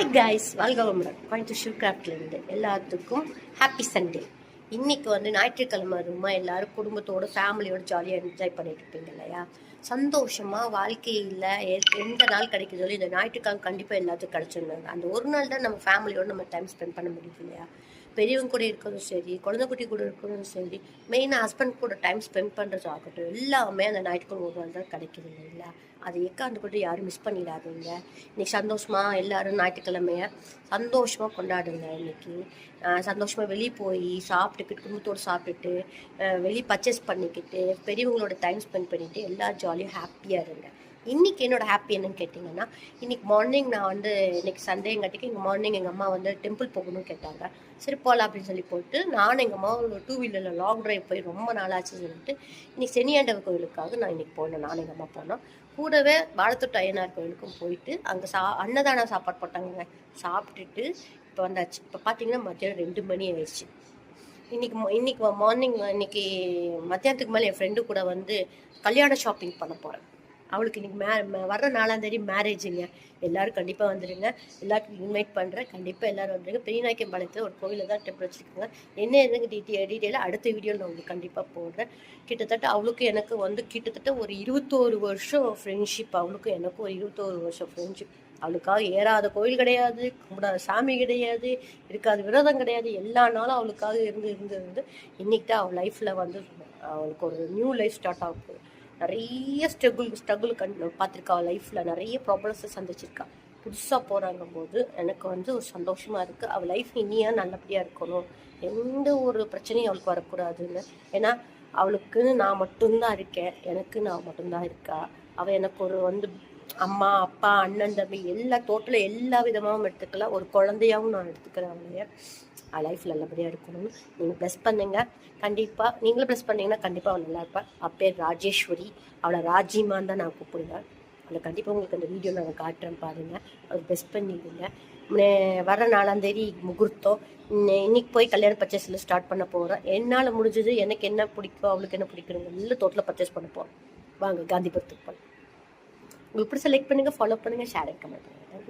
Hi guys, welcome Coimbatore கிராஃப்ட்லேருந்து எல்லாத்துக்கும் happy Sunday. இன்னைக்கு ஞாயிற்றுக்கிழமை அதுமா எல்லாரும் குடும்பத்தோட ஃபேமிலியோட ஜாலியாக என்ஜாய் பண்ணிட்டு இருப்பீங்க இல்லையா? சந்தோஷமாக வாழ்க்கையில் எந்த நாள் கிடைக்குதோ இந்த ஞாயிற்றுக்கிழமை கண்டிப்பாக எல்லாத்துக்கும் கிடைச்சிருந்தாங்க. அந்த ஒரு நாள் தான் நம்ம ஃபேமிலியோட நம்ம டைம் ஸ்பெண்ட் பண்ண முடியும் இல்லையா? பெரியவங்க கூட இருக்கிறதும் சரி, குழந்தை குட்டி கூட இருக்கிறதும் சரி, மெயினாக ஹஸ்பண்ட் கூட டைம் ஸ்பெண்ட் பண்ணுறது ஆகட்டும், எல்லாமே அந்த ஞாயிற்றுக்கிழமை ஒரு நாள் தான் கிடைக்குது இல்லைங்களா? அதை எக்காந்து கூட யாரும் மிஸ் பண்ணிடாதீங்க. இன்னைக்கு சந்தோஷமாக எல்லாரும் ஞாயிற்றுக்கிழமைய சந்தோஷமாக கொண்டாடுங்க. இன்னைக்கு சந்தோஷமாக வெளியே போய் சாப்பிட்டுக்கிட்டு குடும்பத்தோடு சாப்பிட்டுட்டு வெளியே பர்ச்சேஸ் பண்ணிக்கிட்டு பெரியவங்களோட டைம் ஸ்பெண்ட் பண்ணிவிட்டு எல்லா ஜாலியாக ஹாப்பியாக இருங்க. இன்றைக்கி என்னோடய ஹாப்பி என்னன்னு கேட்டிங்கன்னா, இன்றைக்கி மார்னிங் நான் இன்றைக்கி சண்டேங்காட்டிக்கு எங்கள் மார்னிங் எங்கள் அம்மா டெம்பிள் போகணும்னு கேட்டாங்க. சரி போகலாம் அப்படின்னு சொல்லி போட்டு நானும் எங்கள் அம்மா ஒரு 2 வீலரில் லாங் ட்ரைவ் போய் ரொம்ப நாளாச்சு சொல்லிட்டு இன்றைக்கி சென்னியாண்டவர் கோயிலுக்காக நான் இன்றைக்கி போனேன். நானும் எங்கள் அம்மா போனோம். கூடவே வாழத்தொட்டு ஐயனார் கோயிலுக்கும் போயிட்டு அங்கே அன்னதானம் சாப்பாடு போட்டாங்க. சாப்பிட்டுட்டு இப்போ வந்தாச்சு. இப்போ பார்த்தீங்கன்னா மத்தியானம் 2 மணி ஆயிடுச்சு. இன்னைக்கு மார்னிங் இன்னைக்கு மத்தியானத்துக்கு மேலே என் ஃப்ரெண்டு கூட கல்யாண ஷாப்பிங் பண்ண போகிறேன். அவளுக்கு இன்னைக்கு வர்ற 4ஆம் தேதி மேரேஜுங்க. எல்லோரும் கண்டிப்பாக வந்துடுங்க. எல்லாருக்கும் இன்வைட் பண்ணுறேன். கண்டிப்பாக எல்லோரும் வந்துடுங்க. பெரியநாயக்கம்பாளையத்தில் ஒரு கோயிலில் தான் டெம்பிள் வச்சுருக்காங்க. என்ன எதுங்க டீட்டெயிலாக அடுத்த வீடியோவில் நான் உங்களுக்கு கண்டிப்பாக போடுறேன். கிட்டத்தட்ட அவளுக்கு எனக்கு கிட்டத்தட்ட ஒரு 21 வருஷம் ஃப்ரெண்ட்ஷிப். அவளுக்கும் எனக்கும் ஒரு 21 வருஷம் ஃப்ரெண்ட்ஷிப். அவளுக்காக ஏறாத கோயில் கிடையாது, கும்பிடாத சாமி கிடையாது, இருக்காத விரதம் கிடையாது. எல்லா நாளும் அவளுக்காக இருந்து இன்னைக்கு தான் அவள் லைஃப்பில் அவளுக்கு ஒரு நியூ லைஃப் ஸ்டார்ட் ஆகும். நிறைய ஸ்ட்ரகுள் பார்த்துருக்கா. லைஃப்பில் நிறைய ப்ராப்ளம்ஸை சந்திச்சிருக்கா. புதுசாக போகிறாங்க போது எனக்கு ஒரு சந்தோஷமாக இருக்குது. அவள் லைஃப் இனியா நல்லபடியாக இருக்கணும், எந்த ஒரு பிரச்சனையும் அவளுக்கு வரக்கூடாதுன்னு. ஏன்னா அவளுக்குன்னு நான் மட்டும்தான் இருக்கேன், எனக்கு நான் மட்டும்தான் இருக்கா. அவள் எனக்கு ஒரு அம்மா அப்பா அண்ணன் தம்பி டோட்டலாக எல்லா விதமாகவும் எடுத்துக்கலாம். ஒரு குழந்தையாகவும் நான் எடுத்துக்கிறேன். அவளைய லைஃப் நல்லபடியாக இருக்கணும்னு நீங்கள் ப்ளஸ் பண்ணுங்க. கண்டிப்பாக நீங்களும் ப்ளஸ் பண்ணிங்கன்னா கண்டிப்பாக அவள் நல்லா இருப்பாள். பேர் ராஜேஸ்வரி. அவளை ராஜிமான்னு தான் நான் கூப்பிடுவேன். அதில் கண்டிப்பாக உங்களுக்கு அந்த வீடியோ நாங்கள் காட்டுறேன் பாருங்கள். அவர் பெஸ்ட் பண்ணிடுங்க. வர 4ஆம் தேதி முகூர்த்தம். இன்னைக்கு போய் கல்யாண பர்ச்சேஸில் ஸ்டார்ட் பண்ண போகிறேன். என்னால் முடிஞ்சது எனக்கு என்ன பிடிக்கும் அவளுக்கு என்ன பிடிக்கணுங்க எல்லாம் டோட்டலாக பர்ச்சேஸ் பண்ண போகிறோம். வாங்க காந்திபுரத்துக்கு போகலாம். உங்களுக்கு பிடிச்ச லைக் பண்ணுங்கள், ஃபாலோ பண்ணுங்கள், ஷேர் கமெண்ட் பண்ணுங்கள்.